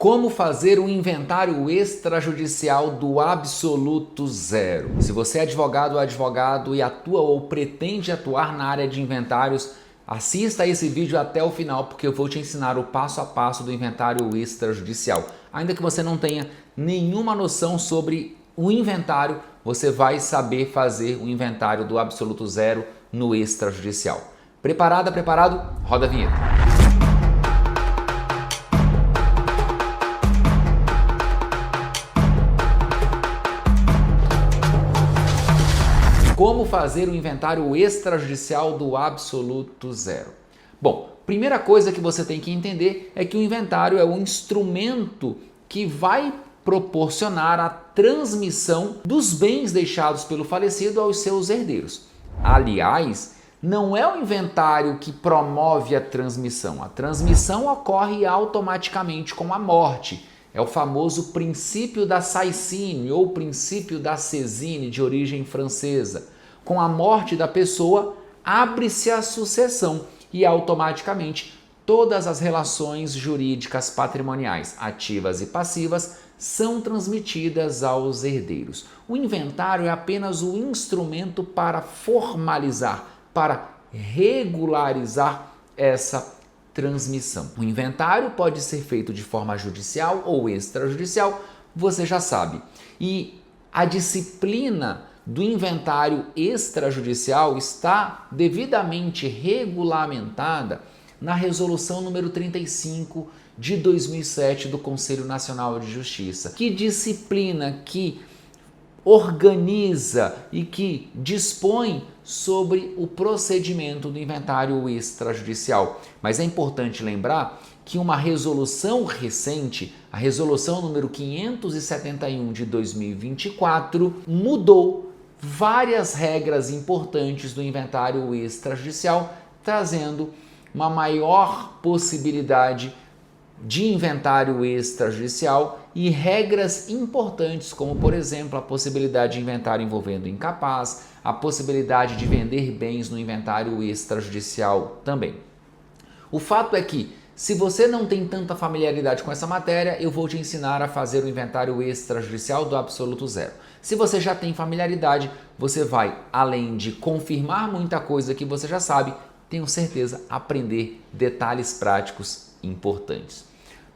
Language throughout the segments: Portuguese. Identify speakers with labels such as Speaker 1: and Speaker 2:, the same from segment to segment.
Speaker 1: Como fazer um inventário extrajudicial do absoluto zero? Se você é advogado ou advogado e atua ou pretende atuar na área de inventários, assista esse vídeo até o final, porque eu vou te ensinar o passo a passo do inventário extrajudicial. Ainda que você não tenha nenhuma noção sobre o inventário, você vai saber fazer o inventário do absoluto zero no extrajudicial. Preparada, preparado? Roda a vinheta. Como fazer o inventário extrajudicial do absoluto zero? Bom, primeira coisa que você tem que entender é que o inventário é o instrumento que vai proporcionar a transmissão dos bens deixados pelo falecido aos seus herdeiros. Aliás, não é o inventário que promove a transmissão ocorre automaticamente com a morte. É o famoso princípio da Saycine ou princípio da Cézine, de origem francesa. Com a morte da pessoa, abre-se a sucessão e automaticamente todas as relações jurídicas patrimoniais, ativas e passivas, são transmitidas aos herdeiros. O inventário é apenas o instrumento para formalizar, para regularizar essa transmissão. O inventário pode ser feito de forma judicial ou extrajudicial, você já sabe. E a disciplina do inventário extrajudicial está devidamente regulamentada na Resolução número 35 de 2007 do Conselho Nacional de Justiça, que disciplina, que organiza e que dispõe sobre o procedimento do inventário extrajudicial. Mas é importante lembrar que uma resolução recente, a resolução número 571 de 2024, mudou várias regras importantes do inventário extrajudicial, trazendo uma maior possibilidade de inventário extrajudicial e regras importantes, como por exemplo a possibilidade de inventário envolvendo incapaz, a possibilidade de vender bens no inventário extrajudicial também. O fato é que, se você não tem tanta familiaridade com essa matéria, eu vou te ensinar a fazer o inventário extrajudicial do absoluto zero. Se você já tem familiaridade, você vai, além de confirmar muita coisa que você já sabe, tenho certeza, aprender detalhes práticos importantes.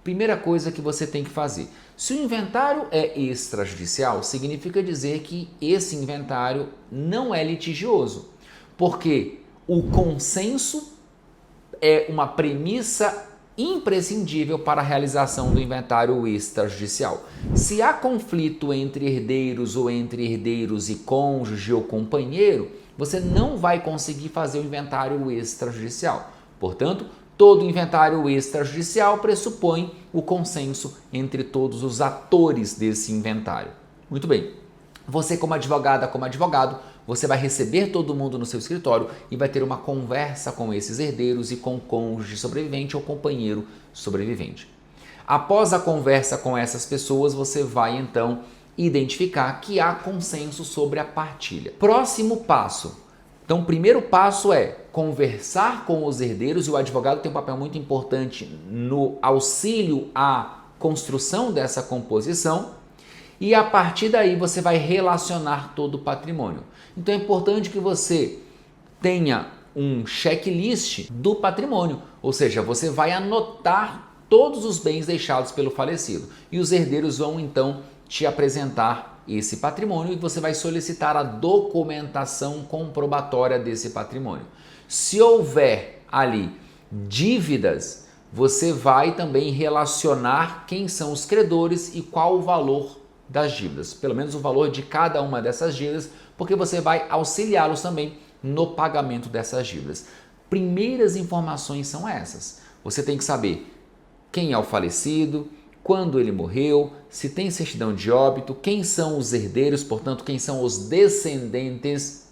Speaker 1: Primeira coisa que você tem que fazer. Se o inventário é extrajudicial, significa dizer que esse inventário não é litigioso, porque o consenso é uma premissa imprescindível para a realização do inventário extrajudicial. Se há conflito entre herdeiros ou entre herdeiros e cônjuge ou companheiro, você não vai conseguir fazer o inventário extrajudicial. Portanto, todo inventário extrajudicial pressupõe o consenso entre todos os atores desse inventário. Muito bem. Você, como advogada, como advogado, você vai receber todo mundo no seu escritório e vai ter uma conversa com esses herdeiros e com o cônjuge sobrevivente ou companheiro sobrevivente. Após a conversa com essas pessoas, você vai então identificar que há consenso sobre a partilha. Próximo passo. Então, o primeiro passo é conversar com os herdeiros, e o advogado tem um papel muito importante no auxílio à construção dessa composição, e a partir daí você vai relacionar todo o patrimônio. Então é importante que você tenha um checklist do patrimônio, ou seja, você vai anotar todos os bens deixados pelo falecido, e os herdeiros vão então te apresentar esse patrimônio e você vai solicitar a documentação comprobatória desse patrimônio. Se houver ali dívidas, você vai também relacionar quem são os credores e qual o valor das dívidas, pelo menos o valor de cada uma dessas dívidas, porque você vai auxiliá-los também no pagamento dessas dívidas. Primeiras informações são essas. Você tem que saber quem é o falecido, quando ele morreu, se tem certidão de óbito, quem são os herdeiros, portanto, quem são os descendentes,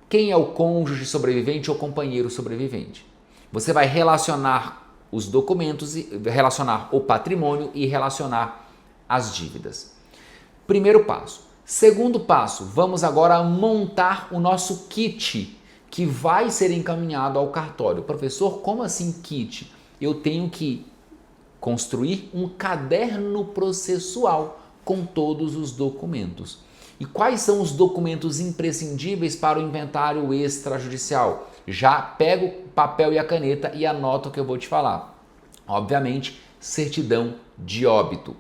Speaker 1: quem é o cônjuge sobrevivente ou companheiro sobrevivente. Você vai relacionar os documentos, relacionar o patrimônio e relacionar as dívidas. Primeiro passo. Segundo passo, vamos agora montar o nosso kit que vai ser encaminhado ao cartório. Professor, como assim kit? Eu tenho que construir um caderno processual com todos os documentos. E quais são os documentos imprescindíveis para o inventário extrajudicial? Já pega o papel e a caneta e anota o que eu vou te falar. Obviamente, certidão de óbito.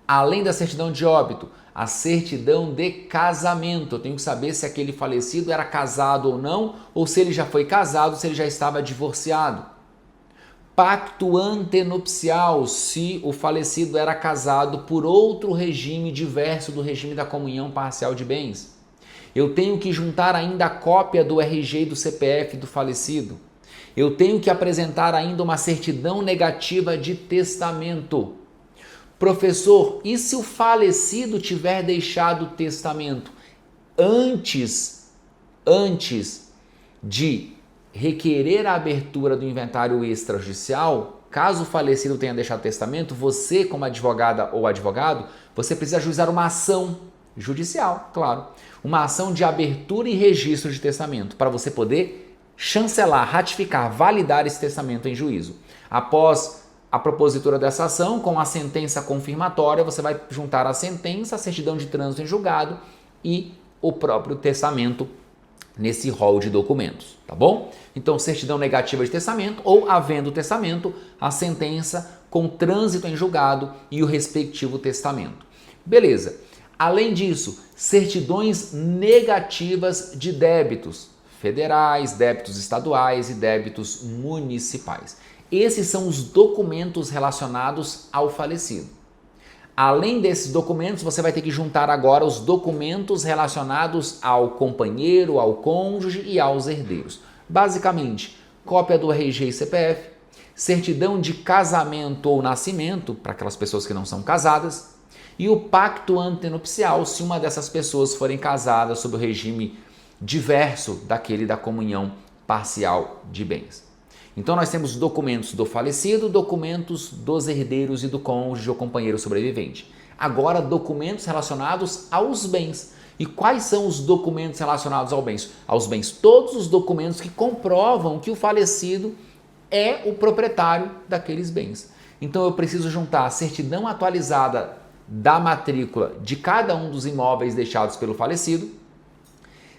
Speaker 1: Além da certidão de óbito, a certidão de casamento. Eu tenho que saber se aquele falecido era casado ou não, ou se ele já foi casado, se ele já estava divorciado. Pacto antenupcial, se o falecido era casado por outro regime diverso do regime da comunhão parcial de bens. Eu tenho que juntar ainda a cópia do RG e do CPF do falecido. Eu tenho que apresentar ainda uma certidão negativa de testamento. Professor, e se o falecido tiver deixado o testamento antes de requerer a abertura do inventário extrajudicial, caso o falecido tenha deixado testamento, você, como advogada ou advogado, você precisa ajuizar uma ação judicial, claro, uma ação de abertura e registro de testamento, para você poder chancelar, ratificar, validar esse testamento em juízo. Após a propositura dessa ação, com a sentença confirmatória, você vai juntar a sentença, a certidão de trânsito em julgado e o próprio testamento nesse rol de documentos, tá bom? Então, certidão negativa de testamento ou, havendo testamento, a sentença com trânsito em julgado e o respectivo testamento. Beleza. Além disso, certidões negativas de débitos federais, débitos estaduais e débitos municipais. Esses são os documentos relacionados ao falecido. Além desses documentos, você vai ter que juntar agora os documentos relacionados ao companheiro, ao cônjuge e aos herdeiros. Basicamente, cópia do RG e CPF, certidão de casamento ou nascimento, para aquelas pessoas que não são casadas, e o pacto antenupcial, se uma dessas pessoas forem casadas sob o regime diverso daquele da comunhão parcial de bens. Então nós temos documentos do falecido, documentos dos herdeiros e do cônjuge ou companheiro sobrevivente. Agora, documentos relacionados aos bens. E quais são os documentos relacionados aos bens? Todos os documentos que comprovam que o falecido é o proprietário daqueles bens. Então eu preciso juntar a certidão atualizada da matrícula de cada um dos imóveis deixados pelo falecido,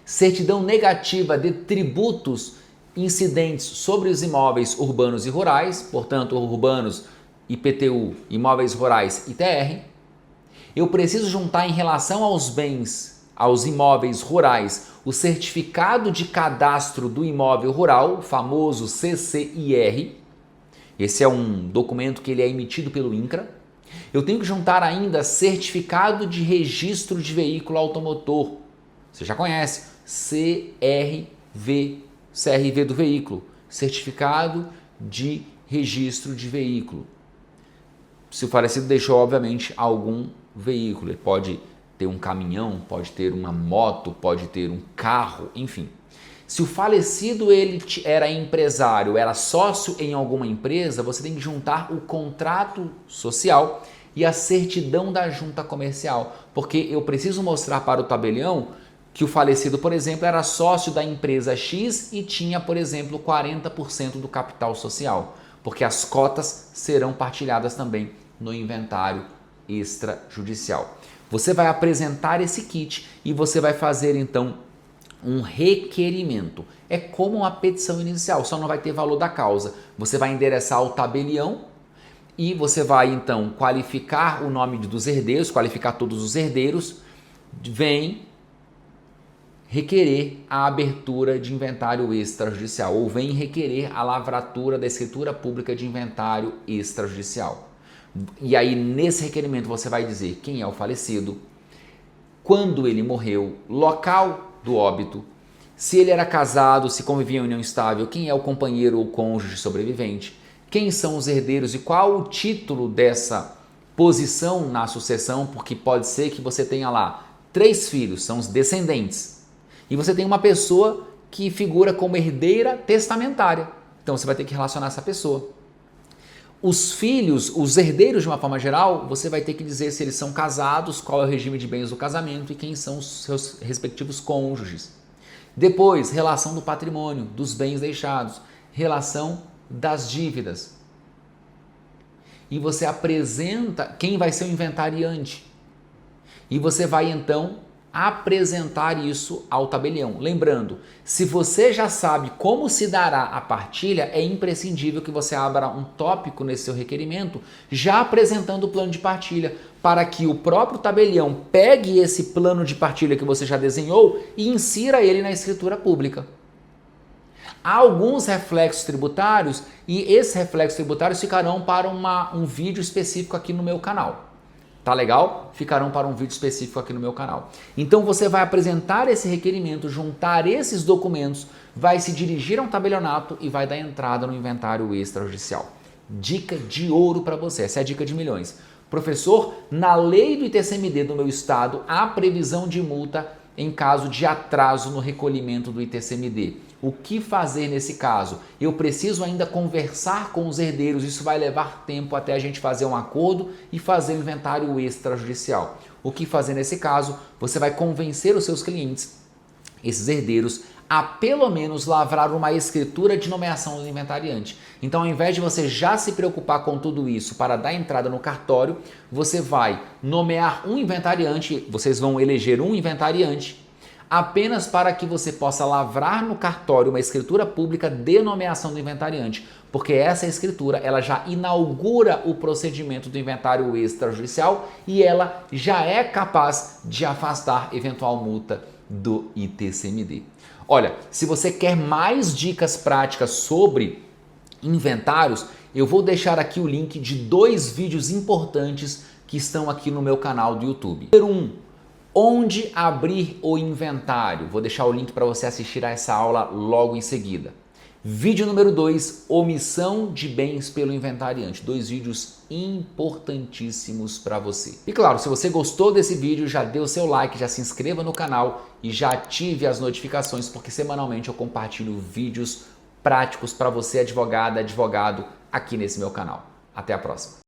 Speaker 1: certidão negativa de tributos incidentes sobre os imóveis urbanos e rurais, portanto, urbanos, IPTU, imóveis rurais, ITR. Eu preciso juntar em relação aos bens, aos imóveis rurais, o certificado de cadastro do imóvel rural, o famoso CCIR. Esse é um documento que ele é emitido pelo INCRA. Eu tenho que juntar ainda certificado de registro de veículo automotor. Você já conhece, CRV do veículo, certificado de registro de veículo. Se o falecido deixou, obviamente, algum veículo, ele pode ter um caminhão, pode ter uma moto, pode ter um carro, enfim. Se o falecido ele era empresário, era sócio em alguma empresa, você tem que juntar o contrato social e a certidão da junta comercial, porque eu preciso mostrar para o tabelião que o falecido, por exemplo, era sócio da empresa X e tinha, por exemplo, 40% do capital social, porque as cotas serão partilhadas também no inventário extrajudicial. Você vai apresentar esse kit e você vai fazer, então, um requerimento. É como uma petição inicial, só não vai ter valor da causa. Você vai endereçar ao tabelião e você vai, então, qualificar o nome dos herdeiros, qualificar todos os herdeiros, vem requerer a abertura de inventário extrajudicial ou vem requerer a lavratura da escritura pública de inventário extrajudicial. E aí, nesse requerimento, você vai dizer quem é o falecido, quando ele morreu, local do óbito, se ele era casado, se convivia em união estável, quem é o companheiro ou cônjuge sobrevivente, quem são os herdeiros e qual o título dessa posição na sucessão, porque pode ser que você tenha lá 3 filhos, são os descendentes, e você tem uma pessoa que figura como herdeira testamentária. Então você vai ter que relacionar essa pessoa. Os filhos, os herdeiros de uma forma geral, você vai ter que dizer se eles são casados, qual é o regime de bens do casamento e quem são os seus respectivos cônjuges. Depois, relação do patrimônio, dos bens deixados, relação das dívidas. e você apresenta quem vai ser o inventariante. E você vai então apresentar isso ao tabelião. Lembrando, se você já sabe como se dará a partilha, é imprescindível que você abra um tópico nesse seu requerimento, já apresentando o plano de partilha, para que o próprio tabelião pegue esse plano de partilha que você já desenhou e insira ele na escritura pública. Há alguns reflexos tributários e esses reflexos tributários ficarão para um vídeo específico aqui no meu canal. Tá legal? Ficarão para um vídeo específico aqui no meu canal. Então você vai apresentar esse requerimento, juntar esses documentos, vai se dirigir a um tabelionato e vai dar entrada no inventário extrajudicial. Dica de ouro para você, essa é a dica de milhões. Professor, na lei do ITCMD do meu estado, há previsão de multa em caso de atraso no recolhimento do ITCMD. O que fazer nesse caso? Eu preciso ainda conversar com os herdeiros, isso vai levar tempo até a gente fazer um acordo e fazer o inventário extrajudicial. O que fazer nesse caso? Você vai convencer os seus clientes, esses herdeiros, a pelo menos lavrar uma escritura de nomeação do inventariante. Então, ao invés de você já se preocupar com tudo isso para dar entrada no cartório, você vai nomear um inventariante, vocês vão eleger um inventariante, apenas para que você possa lavrar no cartório uma escritura pública de nomeação do inventariante, porque essa escritura ela já inaugura o procedimento do inventário extrajudicial e ela já é capaz de afastar eventual multa do ITCMD. Olha, se você quer mais dicas práticas sobre inventários, eu vou deixar aqui o link de 2 vídeos importantes que estão aqui no meu canal do YouTube. Número 1, onde abrir o inventário. Vou deixar o link para você assistir a essa aula logo em seguida. Vídeo número 2, omissão de bens pelo inventariante. 2 vídeos importantíssimos para você. E claro, se você gostou desse vídeo, já dê o seu like, já se inscreva no canal e já ative as notificações, porque semanalmente eu compartilho vídeos práticos para você, advogada, advogado, aqui nesse meu canal. Até a próxima.